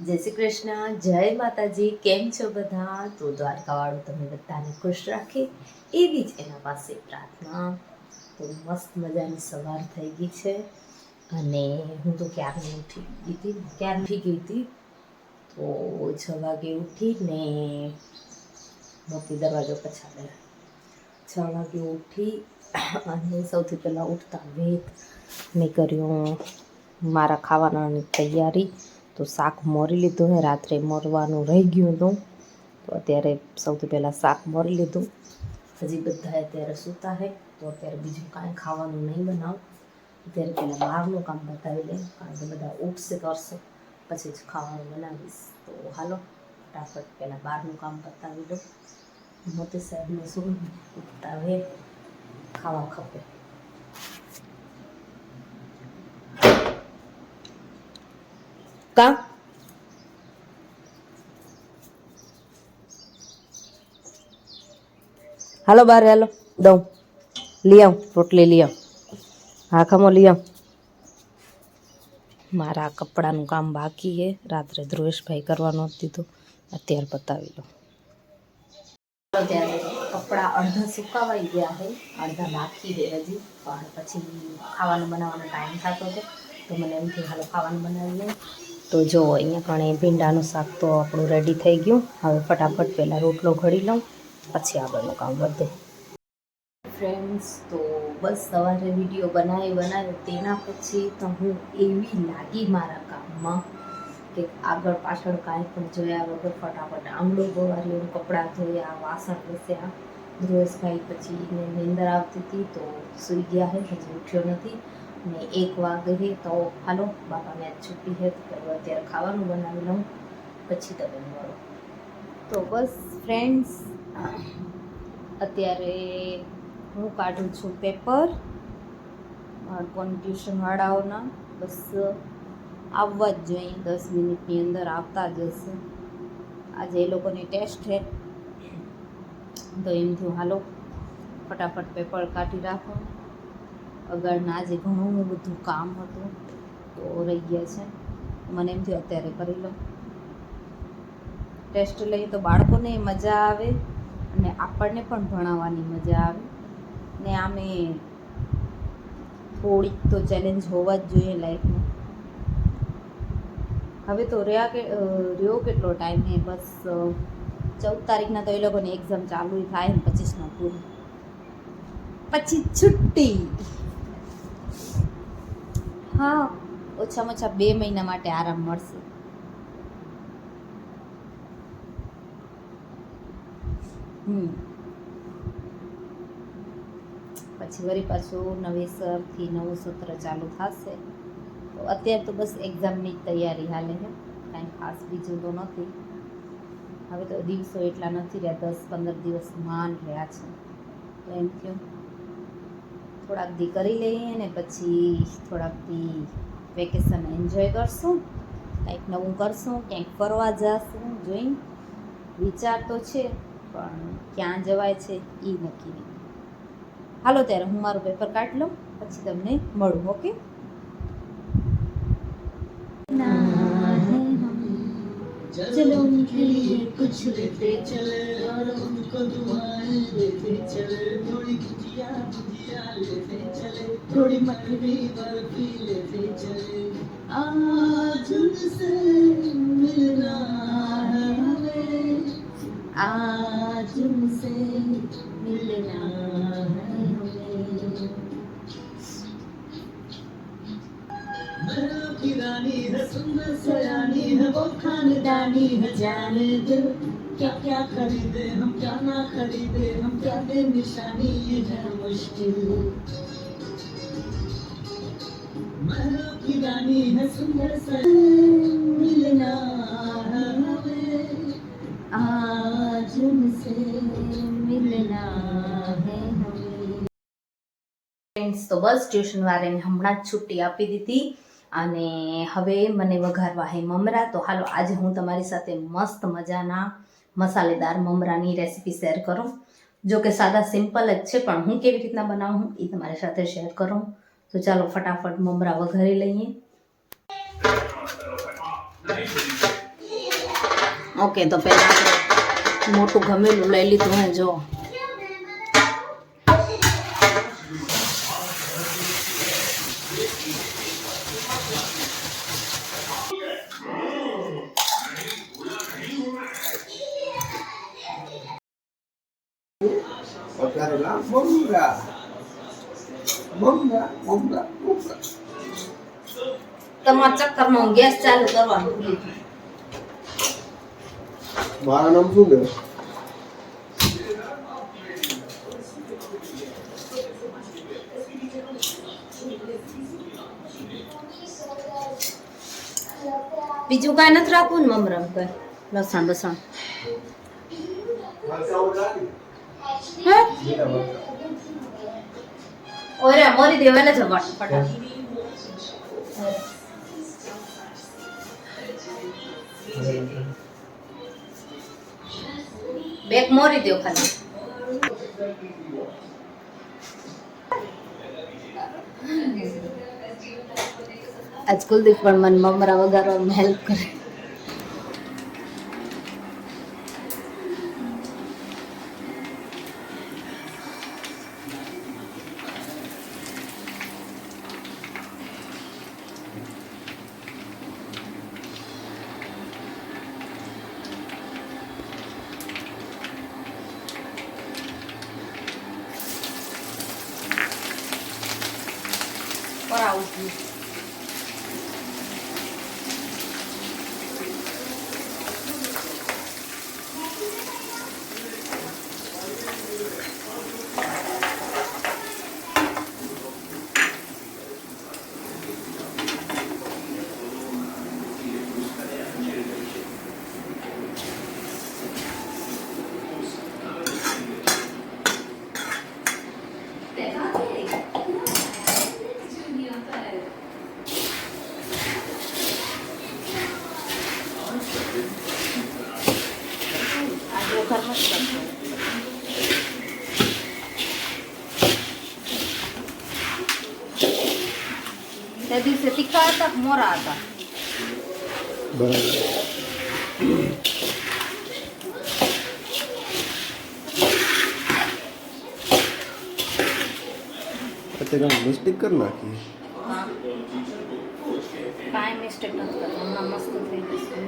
જય શ્રી કૃષ્ણ, જય માતાજી. કેમ છો બધા? તો દ્વારકાવાળું તમે બધાને ખુશ રાખે એવી જ એના પાસે પ્રાર્થના. તો મસ્ત મજાની સવાર થઈ ગઈ છે અને હું તો ક્યારની ઉઠી ગઈ હતી. તો 6 વાગે ઉઠીને મોતી દરવાજો પછાડે. 6 વાગે ઉઠી અને સૌથી પહેલાં ઉઠતા વેત મેં કર્યું મારા ખાવાનાની તૈયારી. તો શાક મોરી લીધું હે, રાત્રે મોરવાનું રહી ગયું હતું. તો અત્યારે સૌથી પહેલાં શાક મોરી લીધું. હજી બધા અત્યારે સૂતા હે, તો અત્યારે બીજું કાંઈ ખાવાનું નહીં બનાવું. અત્યારે પહેલાં બહારનું કામ બતાવી લઉં, કારણ કે બધા ઉઠશે કરશે પછી જ ખાવાનું બનાવીશ. તો હાલો ફટાફટ પહેલાં બહારનું કામ બતાવી દઉં. મોતી સાહેબને શું ઉઠતા હવે ખાવા ખપે. કા હાલો બાર હાલો દઉં લઈ આવ, રોટલી લઈ આવ. હા ખમો લઈ આવ. મારા કપડાનું કામ બાકી છે, રાત્રે ધ્રુવેશભાઈ કરવાનું દીધું, અત્યારે બતાવી લો. ત્યારે કપડાં અડધા સુકાવાઈ ગયા છે, અડધા બાકી છે હજી. પણ પછી ખાવાનું બનાવવાનો ટાઈમ થતો હતો તો મને એમ થયું હાલો ખાવાનું બનાવી લઉં. તો જો અહીંયા કણે ભીંડાનું શાક તો આપણું રેડી થઈ ગયું. હવે ફટાફટ પહેલાં રોટલો ઘડી લઉં, પછી આગળનું કામ વધે. ફ્રેન્ડ્સ, તો બસ સવારે વિડીયો બનાવ્યો તેના પછી તો હું એવી લાગી મારા કામમાં કે આગળ પાછળ કાંઈ પણ જોયા વગર ફટાફટ આમળો ગોવાર્યું, કપડાં ધોયા, વાસણ ઘસ્યા. ધ્રુવેશભાઈ પછી એને નીંદર આવતી હતી તો સૂઈ ગયા છે, હજી ઉઠ્યો નથી. ને 1 વાગે છે તો હાલો બાપાને આજ છુટ્ટી છે તો અત્યારે ખાવાનું બનાવી લઉં, પછી તમે મળો. તો બસ ફ્રેન્ડ્સ, અત્યારે હું કાઢું છું પેપર બાળકોને ટ્યુશનવાળાઓના. બસ આવવા જ જોઈએ, 10 મિનિટની અંદર આવતા જ હશે. આજે એ લોકોની ટેસ્ટ છે તો એમ થયું હાલો ફટાફટ પેપર કાઢી રાખો. આગળના આજે ઘણું બધું કામ હતું તો રહી ગયા છે. મને એમ થયું અત્યારે કરી લો. ટેસ્ટ લઈએ તો બાળકોને મજા આવે અને આપણને પણ ભણાવવાની મજા આવે. ને આમે થોડીક તો ચેલેન્જ હોવા જ જોઈએ લાઈફમાં. હવે તો રહ્યો કેટલો ટાઈમ છે, બસ 14 તારીખના તો એ લોકોની એક્ઝામ ચાલુ થાય ને 25માં પૂરી, પછી છુટ્ટી. હા, ઓછામાં ઓછા 2 મહિના માટે આરામ મળશે. પછી વળી પાછું નવેસરથી નવું સત્ર ચાલુ થશે. તો અત્યારે તો બસ એક્ઝામની જ તૈયારી હાલે છે, કાંઈ ખાસ બીજું તો નથી. હવે તો દિવસો એટલા નથી રહ્યા, 10-15 દિવસ માંડ રહ્યા છે. તો એમ થયું થોડાક દી કરી લઈએ ને પછી થોડાક દી વેકેશન એન્જોય કરશું, કંઈક નવું કરશું, ક્યાંક ફરવા જશું. જોઈ વિચાર તો છે પણ ક્યાં જવાય છે એ નક્કી નહીં. હાલો ત્યારે હું મારું પેપર કાઢી લઉં, પછી તમને મળું. ઓકે. चलो उनके लिए कुछ लेते चले और उनको दुआएं देते चले. थोड़ी गुजिया लेते चले, थोड़ी मठरी बर्फी लेते चले. आज उनसे मिलना है हमें, आज उनसे मिलना है हमें. महलों की रानी है, सुंदर सयानी है, वो खानदानी है. जाने दिल क्या क्या खरीदे हम, क्या ना खरीदे हम, क्या दे निशानी ये है मुश्किल. महलों की रानी है, सुंदर सयानी मिलना है हमें, आज उनसे मिलना है हमें. ફ્રેન્ડ્સ, તો બસ ટ્યુશન વાળાને હમણાં જ છુટ્ટી આપી દીધી અને હવે મને વઘારવા હે મમરા. તો હાલો આજે હું તમારી સાથે મસ્ત મજાના મસાલેદાર મમરાની રેસીપી શેર કરું. જો કે સાદા સિમ્પલ જ છે, પણ હું કેવી રીતના બનાવું એ તમારી સાથે શેર કરું. તો ચાલો ફટાફટ મમરા વઘારી લઈએ. ઓકે, તો પહેલાં આપણે મોટું ગમેલું લઈ લીધું હે. જો તમારા ચક્કરમાં ગેસ ચાલુ કરવાનું. મારા નામ શું છે? બીજું કાંઈ નથી રાખવું ને મમરમ? કઈ લસણ બસણ ઓરે મોરી દેવાલે જ ફટાફટ બેક મોરી દો ખાલી. આજ કુલદીપ પણ મને મમરા વગાડવામાં હેલ્પ કરે. Para último. त्या दिवशी तिखा હતા મોરા હતા. બરાબર. અત્યારે મિસ્ટેક કરી નાખી. હા, કાંઈ મિસ્ટેક નથી કરતો. હમણાં મસ્ત થઈ જશે.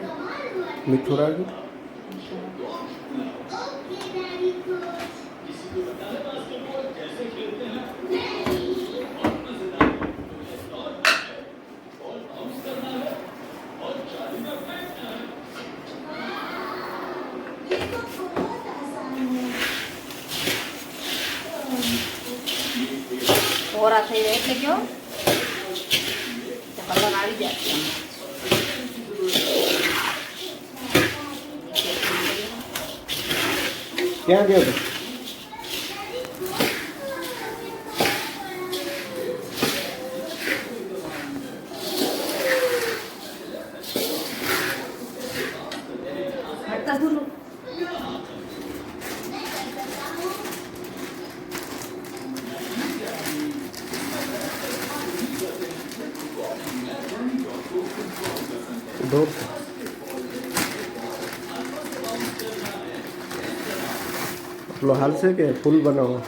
મીઠું રાખજો. કોરા થઈ જાય એટલે કયો કલર આવી જાય. ક્યાં ગયો તો? હટતા ધૂલું દોર એટલો હાલ છે કે ફૂલ બનાવો?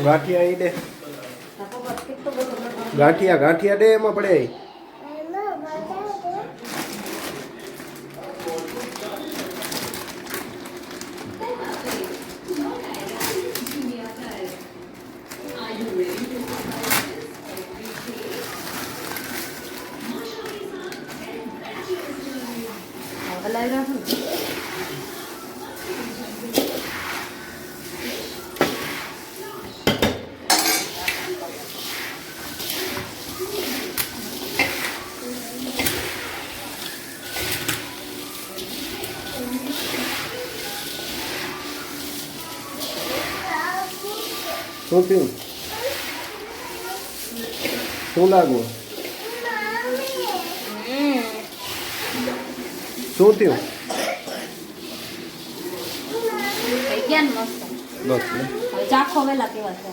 ગાંઠિયા અહીં દે. ગાંઠિયા દે એમાં પડે. હલાવી રાખું. શું થયું શું લાગવું શું થયું થઈ ગયા ને મસ્ત બસ હવે ચાખો વેલા કેવા છે